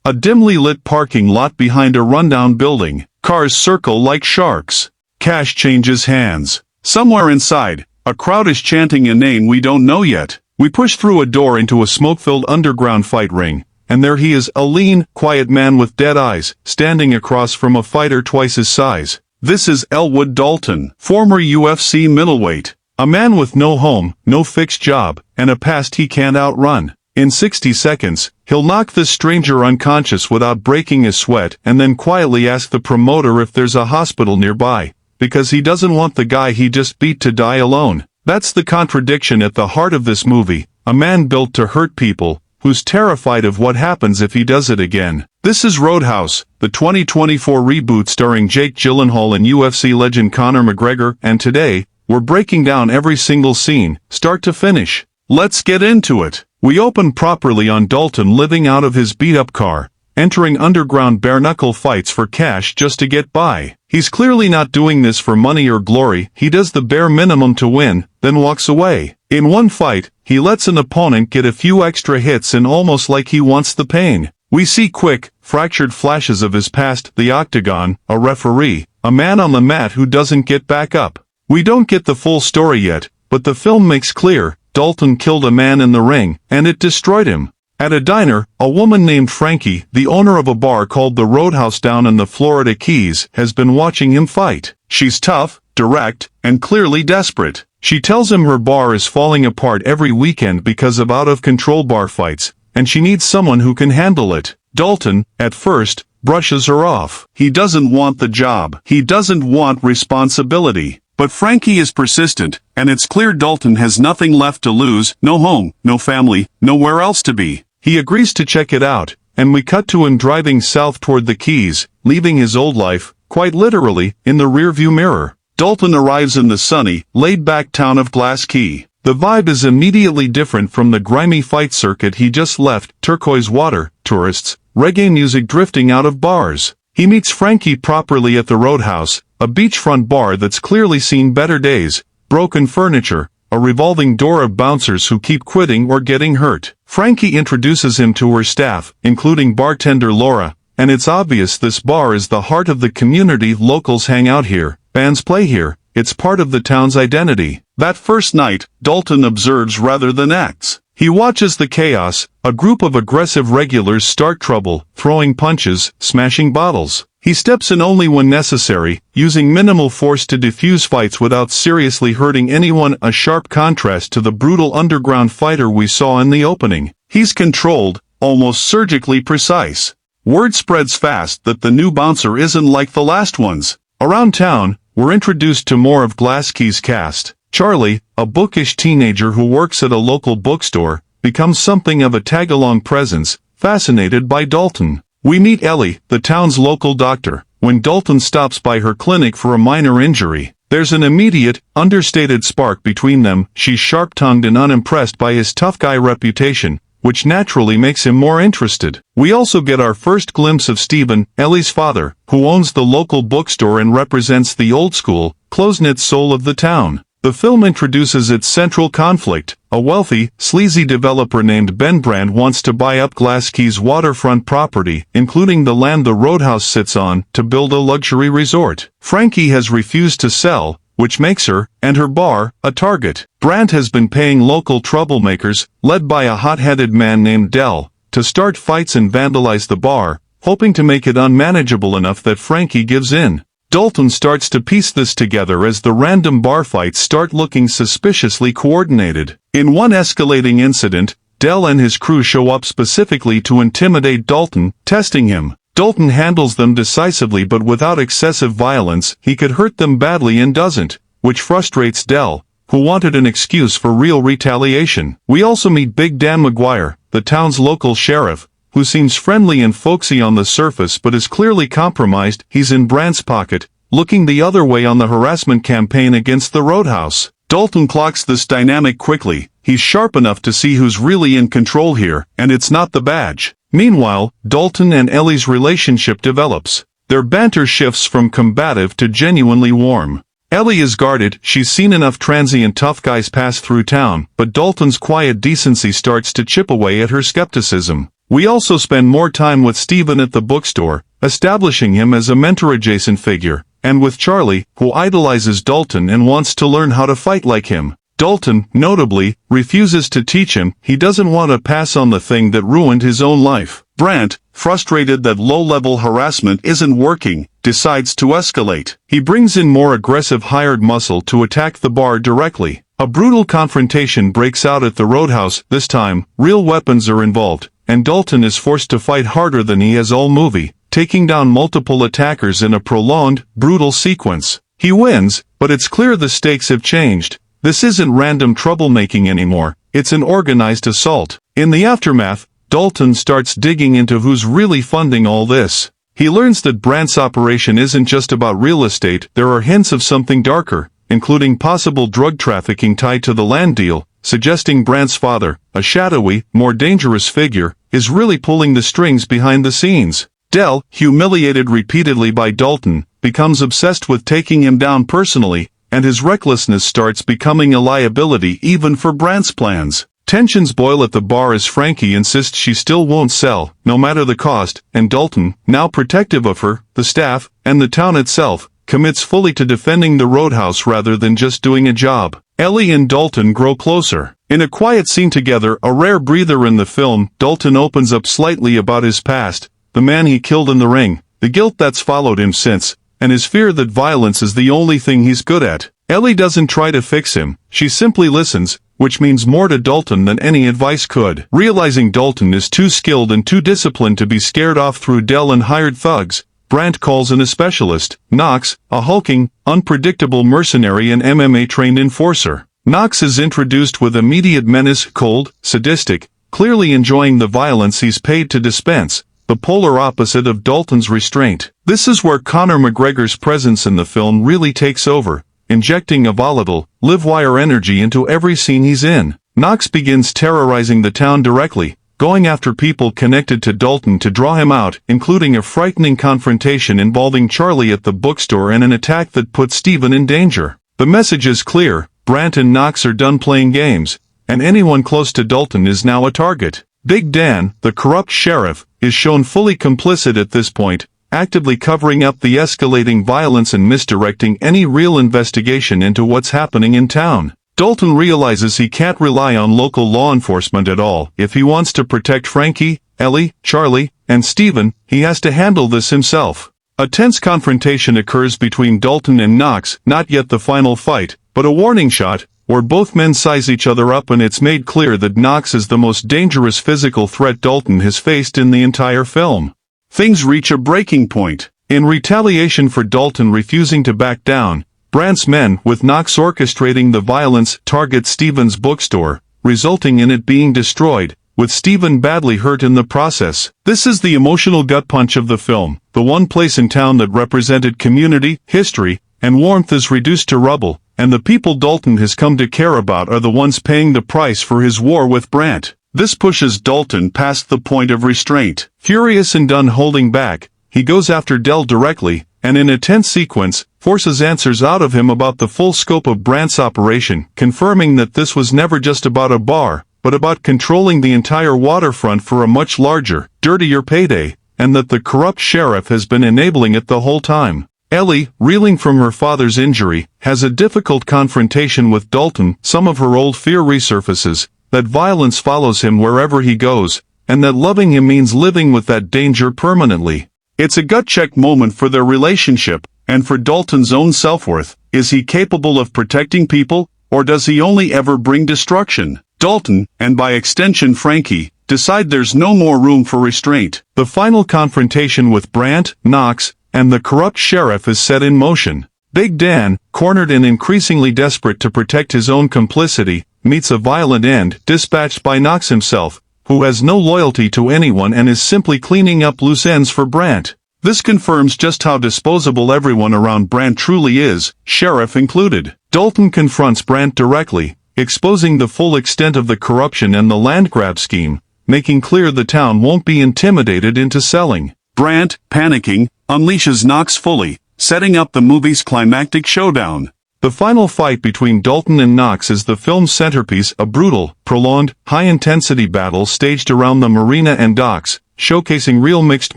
A dimly lit parking lot behind a rundown building. Cars circle like sharks. Cash changes hands. Somewhere inside, a crowd is chanting a name we don't know yet. We push through a door into a smoke-filled underground fight ring, and there he is, a lean, quiet man with dead eyes, standing across from a fighter twice his size. This is Elwood Dalton, former UFC middleweight. A man with no home, no fixed job, and a past he can't outrun. In 60 seconds, he'll knock this stranger unconscious without breaking a sweat and then quietly ask the promoter if there's a hospital nearby, because he doesn't want the guy he just beat to die alone. That's the contradiction at the heart of this movie, a man built to hurt people, who's terrified of what happens if he does it again. This is Roadhouse, the 2024 reboot starring Jake Gyllenhaal and UFC legend Conor McGregor, and today, we're breaking down every single scene, start to finish. Let's get into it. We open properly on Dalton living out of his beat-up car, entering underground bare-knuckle fights for cash just to get by. He's clearly not doing this for money or glory, he does the bare minimum to win, then walks away. In one fight, he lets an opponent get a few extra hits and almost like he wants the pain. We see quick, fractured flashes of his past, the octagon, a referee, a man on the mat who doesn't get back up. We don't get the full story yet, but the film makes clear, Dalton killed a man in the ring, and it destroyed him. At a diner, a woman named Frankie, the owner of a bar called the Roadhouse down in the Florida Keys, has been watching him fight. She's tough, direct, and clearly desperate. She tells him her bar is falling apart every weekend because of out-of-control bar fights, and she needs someone who can handle it. Dalton, at first, brushes her off. He doesn't want the job. He doesn't want responsibility. But Frankie is persistent, and it's clear Dalton has nothing left to lose, no home, no family, nowhere else to be. He agrees to check it out, and we cut to him driving south toward the Keys, leaving his old life, quite literally, in the rearview mirror. Dalton arrives in the sunny, laid-back town of Glass Key. The vibe is immediately different from the grimy fight circuit he just left, turquoise water, tourists, reggae music drifting out of bars. He meets Frankie properly at the Roadhouse, a beachfront bar that's clearly seen better days, broken furniture, a revolving door of bouncers who keep quitting or getting hurt. Frankie introduces him to her staff, including bartender Laura, and it's obvious this bar is the heart of the community. Locals hang out here, bands play here, it's part of the town's identity. That first night, Dalton observes rather than acts. He watches the chaos, a group of aggressive regulars start trouble, throwing punches, smashing bottles. He steps in only when necessary, using minimal force to defuse fights without seriously hurting anyone, a sharp contrast to the brutal underground fighter we saw in the opening. He's controlled, almost surgically precise. Word spreads fast that the new bouncer isn't like the last ones. Around town, we're introduced to more of Glass Key's cast. Charlie, a bookish teenager who works at a local bookstore, becomes something of a tag-along presence, fascinated by Dalton. We meet Ellie, the town's local doctor, when Dalton stops by her clinic for a minor injury. There's an immediate, understated spark between them. She's sharp-tongued and unimpressed by his tough guy reputation, which naturally makes him more interested. We also get our first glimpse of Stephen, Ellie's father, who owns the local bookstore and represents the old-school, close-knit soul of the town. The film introduces its central conflict. A wealthy, sleazy developer named Ben Brandt wants to buy up Glass Key's waterfront property, including the land the Roadhouse sits on, to build a luxury resort. Frankie has refused to sell, which makes her, and her bar, a target. Brandt has been paying local troublemakers, led by a hot-headed man named Dell, to start fights and vandalize the bar, hoping to make it unmanageable enough that Frankie gives in. Dalton starts to piece this together as the random bar fights start looking suspiciously coordinated. In one escalating incident, Dell and his crew show up specifically to intimidate Dalton, testing him. Dalton handles them decisively but without excessive violence. He could hurt them badly and doesn't, which frustrates Dell, who wanted an excuse for real retaliation. We also meet Big Dan McGuire, the town's local sheriff, who seems friendly and folksy on the surface but is clearly compromised. He's in Brandt's pocket, looking the other way on the harassment campaign against the Roadhouse. Dalton clocks this dynamic quickly. He's sharp enough to see who's really in control here, and it's not the badge. Meanwhile, Dalton and Ellie's relationship develops. Their banter shifts from combative to genuinely warm. Ellie is guarded. She's seen enough transient tough guys pass through town, but Dalton's quiet decency starts to chip away at her skepticism. We also spend more time with Stephen at the bookstore, establishing him as a mentor-adjacent figure, and with Charlie, who idolizes Dalton and wants to learn how to fight like him. Dalton, notably, refuses to teach him. He doesn't want to pass on the thing that ruined his own life. Brandt, frustrated that low-level harassment isn't working, decides to escalate. He brings in more aggressive hired muscle to attack the bar directly. A brutal confrontation breaks out at the roadhouse. This time, real weapons are involved, and Dalton is forced to fight harder than he has all movie, taking down multiple attackers in a prolonged, brutal sequence. He wins, but it's clear the stakes have changed. This isn't random troublemaking anymore, it's an organized assault. In the aftermath, Dalton starts digging into who's really funding all this. He learns that Brandt's operation isn't just about real estate. There are hints of something darker, including possible drug trafficking tied to the land deal, suggesting Brandt's father, a shadowy, more dangerous figure, is really pulling the strings behind the scenes. Del, humiliated repeatedly by Dalton, becomes obsessed with taking him down personally, and his recklessness starts becoming a liability even for Brandt's plans. Tensions boil at the bar as Frankie insists she still won't sell, no matter the cost, and Dalton, now protective of her, the staff, and the town itself, commits fully to defending the roadhouse rather than just doing a job. Ellie and Dalton grow closer. In a quiet scene together, a rare breather in the film, Dalton opens up slightly about his past, the man he killed in the ring, the guilt that's followed him since, and his fear that violence is the only thing he's good at. Ellie doesn't try to fix him, she simply listens, which means more to Dalton than any advice could. Realizing Dalton is too skilled and too disciplined to be scared off through Del and hired thugs, Brandt calls in a specialist, Knox, a hulking, unpredictable mercenary and MMA-trained enforcer. Knox is introduced with immediate menace, cold, sadistic, clearly enjoying the violence he's paid to dispense, the polar opposite of Dalton's restraint. This is where Conor McGregor's presence in the film really takes over, injecting a volatile, live-wire energy into every scene he's in. Knox begins terrorizing the town directly, going after people connected to Dalton to draw him out, including a frightening confrontation involving Charlie at the bookstore and an attack that puts Stephen in danger. The message is clear, Brandt and Knox are done playing games, and anyone close to Dalton is now a target. Big Dan, the corrupt sheriff, is shown fully complicit at this point, actively covering up the escalating violence and misdirecting any real investigation into what's happening in town. Dalton realizes he can't rely on local law enforcement at all. If he wants to protect Frankie, Ellie, Charlie, and Stephen, he has to handle this himself. A tense confrontation occurs between Dalton and Knox, not yet the final fight, but a warning shot, where both men size each other up, and it's made clear that Knox is the most dangerous physical threat Dalton has faced in the entire film. Things reach a breaking point. In retaliation for Dalton refusing to back down, Brandt's men, with Knox orchestrating the violence, target Stephen's bookstore, resulting in it being destroyed, with Stephen badly hurt in the process. This is the emotional gut punch of the film. The one place in town that represented community, history, and warmth is reduced to rubble, and the people Dalton has come to care about are the ones paying the price for his war with Brandt. This pushes Dalton past the point of restraint. Furious and done holding back, he goes after Del directly, and in a tense sequence, forces answers out of him about the full scope of Brandt's operation, confirming that this was never just about a bar, but about controlling the entire waterfront for a much larger, dirtier payday, and that the corrupt sheriff has been enabling it the whole time. Ellie, reeling from her father's injury, has a difficult confrontation with Dalton. Some of her old fear resurfaces, that violence follows him wherever he goes, and that loving him means living with that danger permanently. It's a gut-check moment for their relationship, and for Dalton's own self-worth. Is he capable of protecting people, or does he only ever bring destruction? Dalton, and by extension Frankie, decide there's no more room for restraint. The final confrontation with Brandt, Knox, and the corrupt sheriff is set in motion. Big Dan, cornered and increasingly desperate to protect his own complicity, meets a violent end, dispatched by Knox himself, who has no loyalty to anyone and is simply cleaning up loose ends for Brandt. This confirms just how disposable everyone around Brandt truly is, sheriff included. Dalton confronts Brandt directly, exposing the full extent of the corruption and the land grab scheme, making clear the town won't be intimidated into selling. Brandt, panicking, unleashes Knox fully, setting up the movie's climactic showdown. The final fight between Dalton and Knox is the film's centerpiece, a brutal, prolonged, high-intensity battle staged around the marina and docks, showcasing real mixed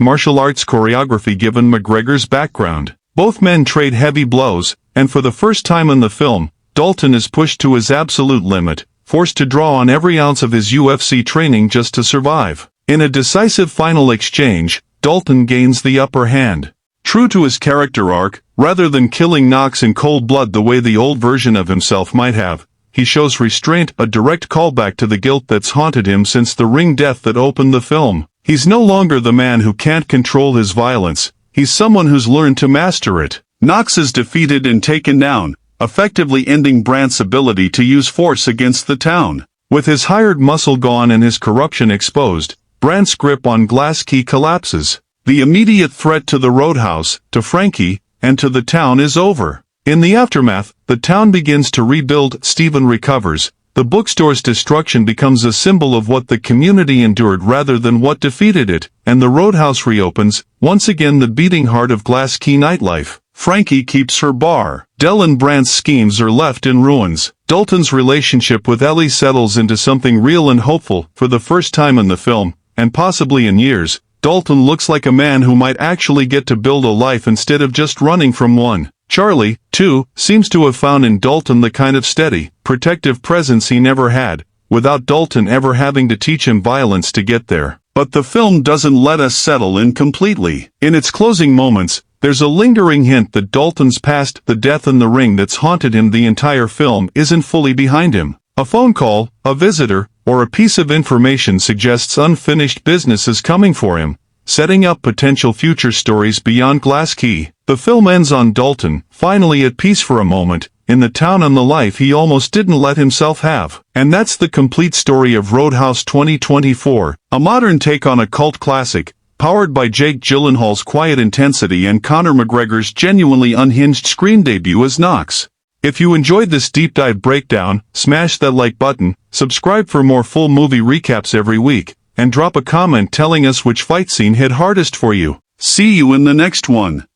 martial arts choreography given McGregor's background. Both men trade heavy blows, and for the first time in the film, Dalton is pushed to his absolute limit, forced to draw on every ounce of his UFC training just to survive. In a decisive final exchange, Dalton gains the upper hand. True to his character arc, rather than killing Knox in cold blood the way the old version of himself might have, he shows restraint, a direct callback to the guilt that's haunted him since the ring death that opened the film. He's no longer the man who can't control his violence, he's someone who's learned to master it. Knox is defeated and taken down, effectively ending Brandt's ability to use force against the town. With his hired muscle gone and his corruption exposed, Brandt's grip on Glass Key collapses. The immediate threat to the roadhouse, to Frankie, and to the town is over. In the aftermath, the town begins to rebuild, Stephen recovers, the bookstore's destruction becomes a symbol of what the community endured rather than what defeated it, and the roadhouse reopens, once again the beating heart of Glass Key nightlife. Frankie keeps her bar. Del and Brandt's schemes are left in ruins. Dalton's relationship with Ellie settles into something real and hopeful, for the first time in the film, and possibly in years. Dalton looks like a man who might actually get to build a life instead of just running from one. Charlie, too, seems to have found in Dalton the kind of steady, protective presence he never had, without Dalton ever having to teach him violence to get there. But the film doesn't let us settle in completely. In its closing moments, there's a lingering hint that Dalton's past, the death in the ring that's haunted him the entire film, isn't fully behind him. A phone call, a visitor, or a piece of information suggests unfinished business is coming for him, setting up potential future stories beyond Glass Key. The film ends on Dalton, finally at peace for a moment, in the town and the life he almost didn't let himself have. And that's the complete story of Roadhouse 2024, a modern take on a cult classic, powered by Jake Gyllenhaal's quiet intensity and Conor McGregor's genuinely unhinged screen debut as Knox. If you enjoyed this deep dive breakdown, smash that like button, subscribe for more full movie recaps every week, and drop a comment telling us which fight scene hit hardest for you. See you in the next one.